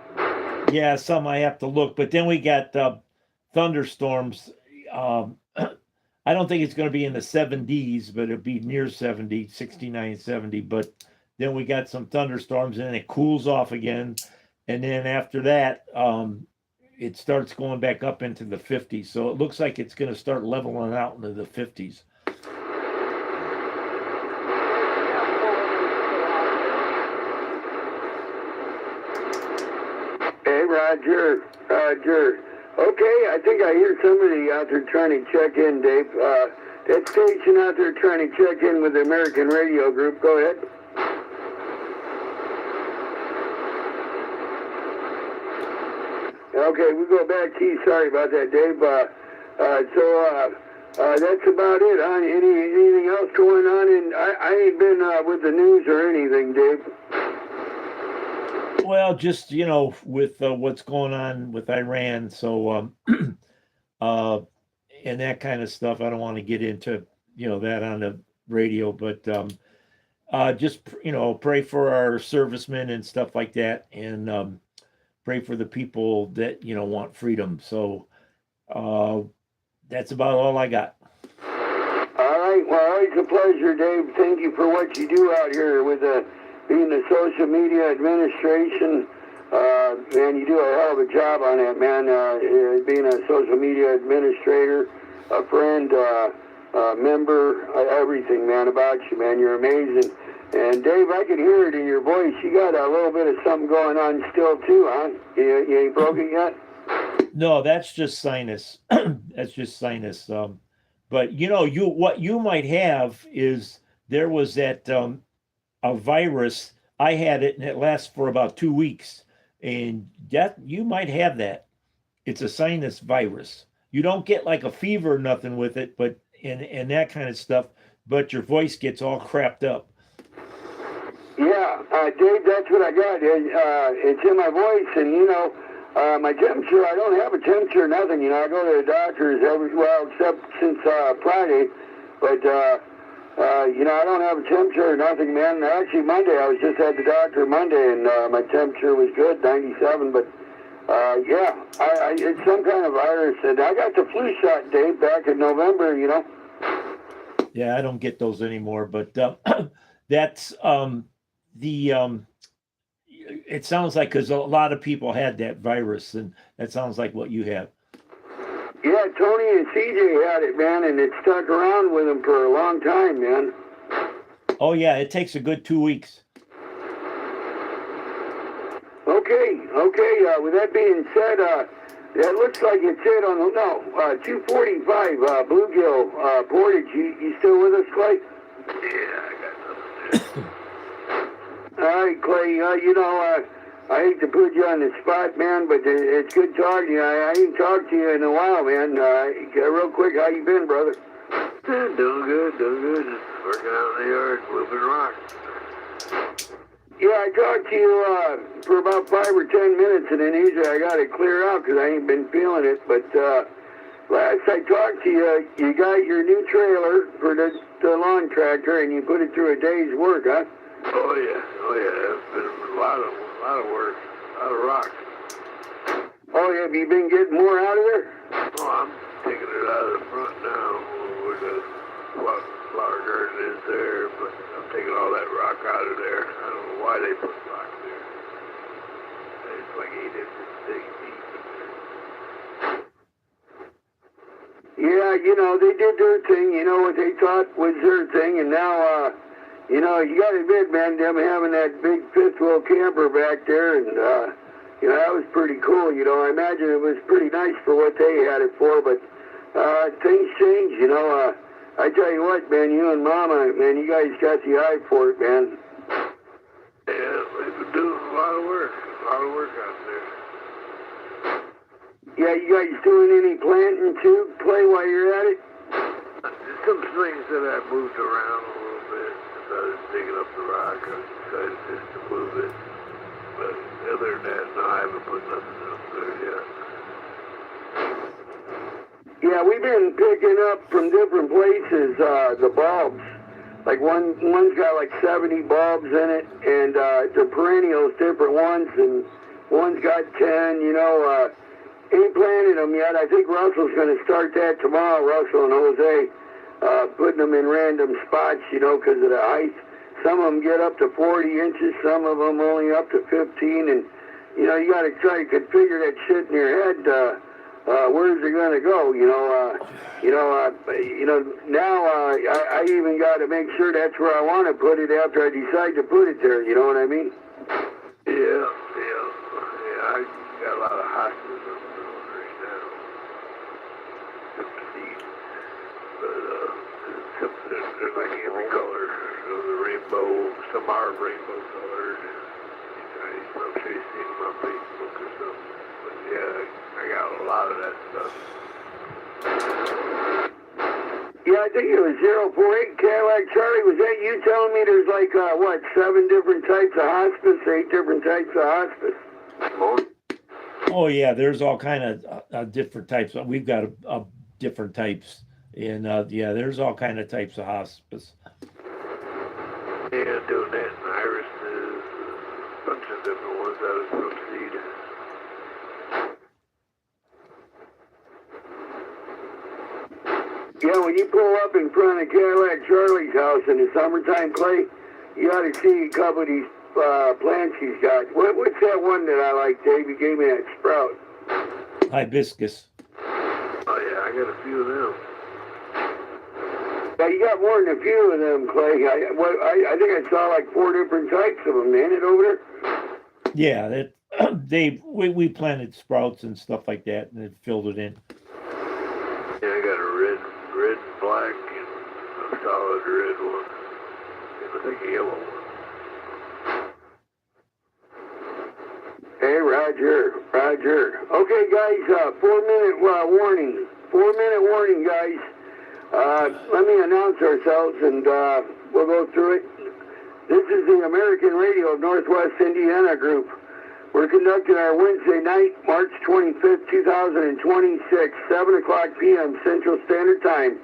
Yeah, some I have to look, but then we got thunderstorms. I don't think it's going to be in the 70s, but it'll be near 70, 69, 70. But then we got some thunderstorms, and then it cools off again. And then after that, it starts going back up into the 50s. So it looks like it's going to start leveling out into the 50s. Hey, Roger. Okay, I think I hear somebody out there trying to check in, Dave. That station out there trying to check in with the American Radio Group. Go ahead. Okay, we go back to you. Sorry about that, Dave. That's about it, huh? Anything else going on? And I ain't been with the news or anything, Dave. Well, just, with what's going on with Iran. So, and that kind of stuff, I don't want to get into, that on the radio, but just, pray for our servicemen and stuff like that. And pray for the people that, want freedom. So that's about all I got. All right. Well, always a pleasure, Dave. Thank you for what you do out here with being the social media administration. Man, you do a hell of a job on that, man. Being a social media administrator, a friend, member, everything, man, about you, man. You're amazing. And Dave, I can hear it in your voice. You got a little bit of something going on still, too, huh? You ain't broke it yet? No, that's just sinus. That's just sinus. But what you might have is there was that a virus. I had it, and it lasts for about 2 weeks, and that you might have that. It's a sinus virus. You don't get like a fever or nothing with it, but and that kind of stuff. But your voice gets all crapped up. Yeah, Dave, that's what I got. It's in my voice, and my temperature. I don't have a temperature, or nothing. I go to the doctors except since Friday, but I don't have a temperature or nothing, man. Actually, Monday I was just at the doctor Monday, and my temperature was good, 97. But it's some kind of virus, and I got the flu shot, Dave, back in November. Yeah, I don't get those anymore, but that's it sounds like, because a lot of people had that virus, and that sounds like what you have. Yeah, Tony and CJ had it, man, and it stuck around with them for a long time, man. Oh, yeah, it takes a good 2 weeks. Okay. With that being said, it looks like it's it on 245 Bluegill Portage. You still with us, Clay? Yeah, I got something. All right, Clay. I hate to put you on the spot, man, but it's good talking to you. I ain't talked to you in a while, man. Real quick, how you been, brother? Doing good. Just working out in the yard, moving rock. Yeah, I talked to you for about 5 or 10 minutes, and then usually I got it clear out because I ain't been feeling it. But last I talked to you, you got your new trailer for the lawn tractor, and you put it through a day's work, huh? Oh yeah. It's been a lot of work, a lot of rock. Oh, have you been getting more out of there? Oh, I'm taking it out of the front now, where the flower garden is there, but I'm taking all that rock out of there. I don't know why they put rock there. It's like 8 inches deep in there. Yeah, they did their thing, what they thought was their thing, and now, you got to admit, man, them having that big fifth wheel camper back there, and, that was pretty cool, I imagine it was pretty nice for what they had it for, but things change, I tell you what, man, you and Mama, man, you guys got the eye for it, man. Yeah, they've been doing a lot of work out there. Yeah, you guys doing any planting too, Clay, while you're at it? Some things that I I moved around a little bit as I was digging up the rock. I decided just to move it. But other than that, no, I haven't put nothing up there yet. Yeah, we've been picking up from different places the bulbs. Like one's got like 70 bulbs in it, and they're perennials, different ones, and one's got 10. Ain't planted them yet. I think Russell's going to start that tomorrow. Russell and Jose, putting them in random spots, because of the height. Some of them get up to 40 inches, some of them only up to 15, and you got to try to configure that shit in your head. Where's it going to go? Now I even got to make sure that's where I want to put it after I decide to put it there. You know what I mean? Yeah. I got a lot of hostas up there right now. Some seeds, but they're like every color. The rainbow, some are rainbow colored. I don't know if you've seen them on Facebook or something. But yeah, I got a lot of that stuff. Yeah, I think it was 048 Cadillac Charlie. Was that you telling me there's like, 7 different types of hospice, 8 different types of hospice? Oh yeah, there's all kind of different types. We've got different types, and there's all kind of types of hospice. Yeah, doing that in irises, a bunch of different ones out of Proceed. Yeah, when you pull up in front of Cadillac Charlie's house in the summertime, Clay, you ought to see a couple of these plants he's got. What's that one that I like, Dave? You gave me that sprout. Hibiscus. Oh yeah, I got a few of them. Yeah, you got more than a few of them, Clay. I think I saw like 4 different types of them, man, over there. Yeah, we planted sprouts and stuff like that, and it filled it in. Yeah, I got a red and black and a solid red one. And I think a yellow one. Hey, Roger. Okay, guys, 4-minute warning. 4-minute warning, guys. Let me announce ourselves, and we'll go through it. This is the American Radio of Northwest Indiana Group. We're conducting our Wednesday night, March 25th, 2026, 7 o'clock p.m. Central Standard Time.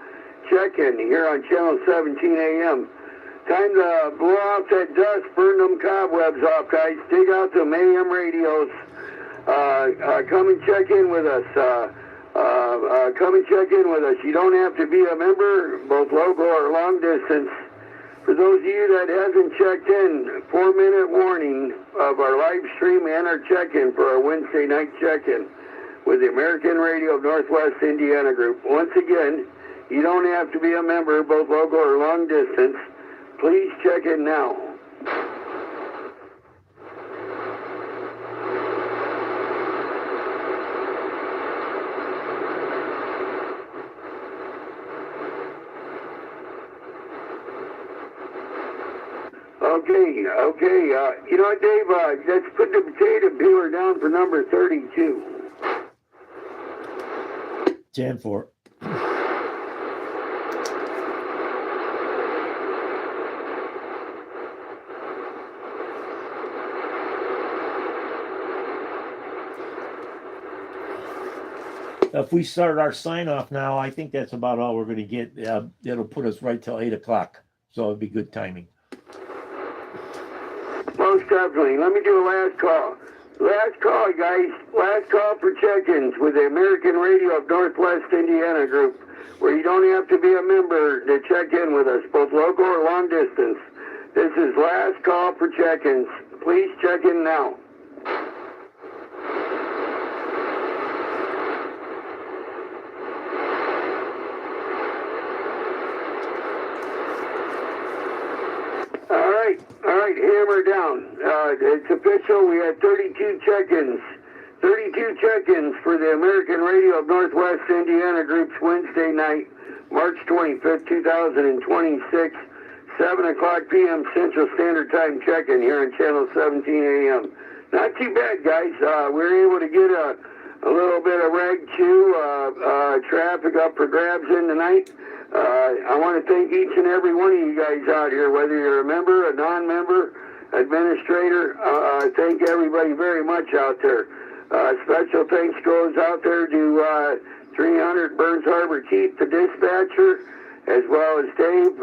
Check-in here on Channel 17 AM. Time to blow out that dust, burn them cobwebs off, guys. Dig out them AM radios. Come and check in with us. You don't have to be a member, both local or long distance. For those of you that hasn't checked in, 4-minute warning of our live stream and our check-in for our Wednesday night check-in with the American Radio of Northwest Indiana Group. Once again, you don't have to be a member, both local or long distance. Please check in now. Okay. You know what, Dave? Let's put the potato peeler down for number 32. 10-4. If we start our sign off now, I think that's about all we're going to get. It'll put us right till 8 o'clock, so it'll be good timing. Most definitely. Let me do a last call. Last call, guys. Last call for check-ins with the American Radio of Northwest Indiana Group, where you don't have to be a member to check in with us, both local or long distance. This is last call for check-ins. Please check in now. All right, hammer down. It's official. We had 32 check-ins. 32 check-ins for the American Radio of Northwest Indiana Group's Wednesday night, March 25th, 2026, 7 o'clock p.m. Central Standard Time check-in here on Channel 17 AM. Not too bad, guys. We were able to get a little bit of reg chew, traffic up for grabs in tonight. I want to thank each and every one of you guys out here, whether you're a member, a non-member, administrator. Thank everybody very much out there. Special thanks goes out there to 300 Burns Harbor Keith, the dispatcher, as well as Dave,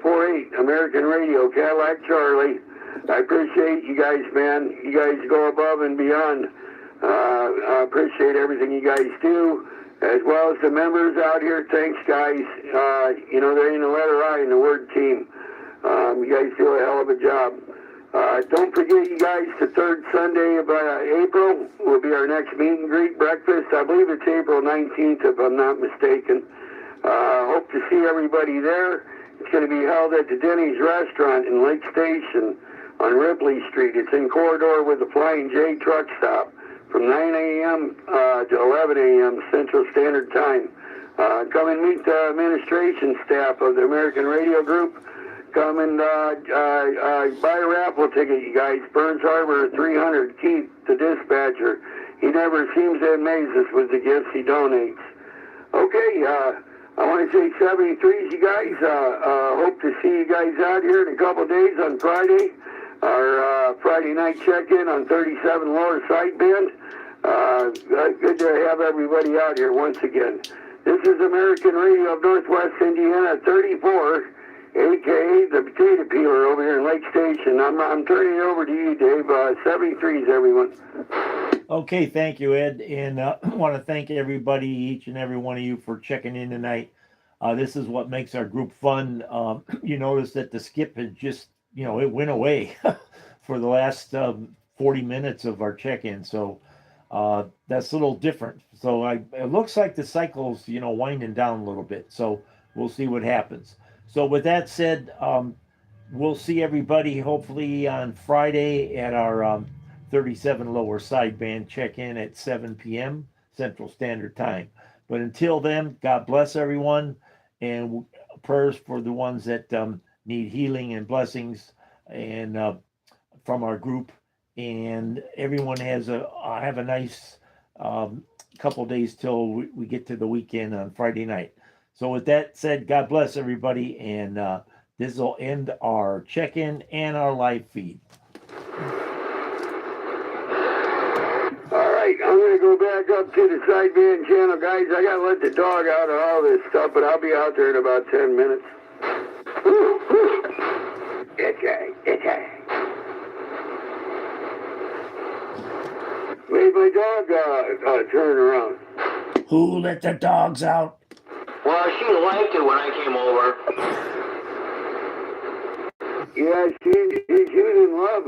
048 American Radio, Cadillac Charlie. I appreciate you guys, man. You guys go above and beyond. I appreciate everything you guys do, as well as the members out here. Thanks, guys. You know, there ain't a letter I in the word team. You guys do a hell of a job. Don't forget, you guys, the third Sunday of April will be our next meet and greet breakfast. I believe it's April 19th, if I'm not mistaken. Hope to see everybody there. It's going to be held at the Denny's Restaurant in Lake Station on Ripley Street. It's in corridor with the Flying J truck stop from 9 a.m. To 11 a.m. Central Standard Time. Come and meet the administration staff of the American Radio Group. Come and buy a raffle ticket, you guys. Burns Harbor 300, Keith, the dispatcher. He never seems to amaze us with the gifts he donates. Okay, I want to say 73s, you guys. Hope to see you guys out here in a couple days on Friday. Our Friday night check-in on 37 Lower Sideband. Good to have everybody out here once again. This is American Radio of Northwest Indiana 34, a.k.a. the potato peeler over here in Lake Station. I'm turning it over to you, Dave. 73s, everyone. Okay, thank you, Ed. And I want to thank everybody, each and every one of you, for checking in tonight. This is what makes our group fun. You notice that the skip had just, it went away for the last 40 minutes of our check-in. So that's a little different. So it looks like the cycle's, winding down a little bit. So we'll see what happens. So with that said, we'll see everybody hopefully on Friday at our 37 Lower Sideband check-in at 7 p.m. Central Standard Time. But until then, God bless everyone, and prayers for the ones that need healing and blessings, and from our group. And everyone have a nice couple days till we get to the weekend on Friday night. So with that said, God bless everybody, and this will end our check-in and our live feed. All right, I'm going to go back up to the sideband channel, guys. I got to let the dog out of all this stuff, but I'll be out there in about 10 minutes. Made my dog turn around. Who let the dogs out? Well, she liked it when I came over. Yeah, she was in love.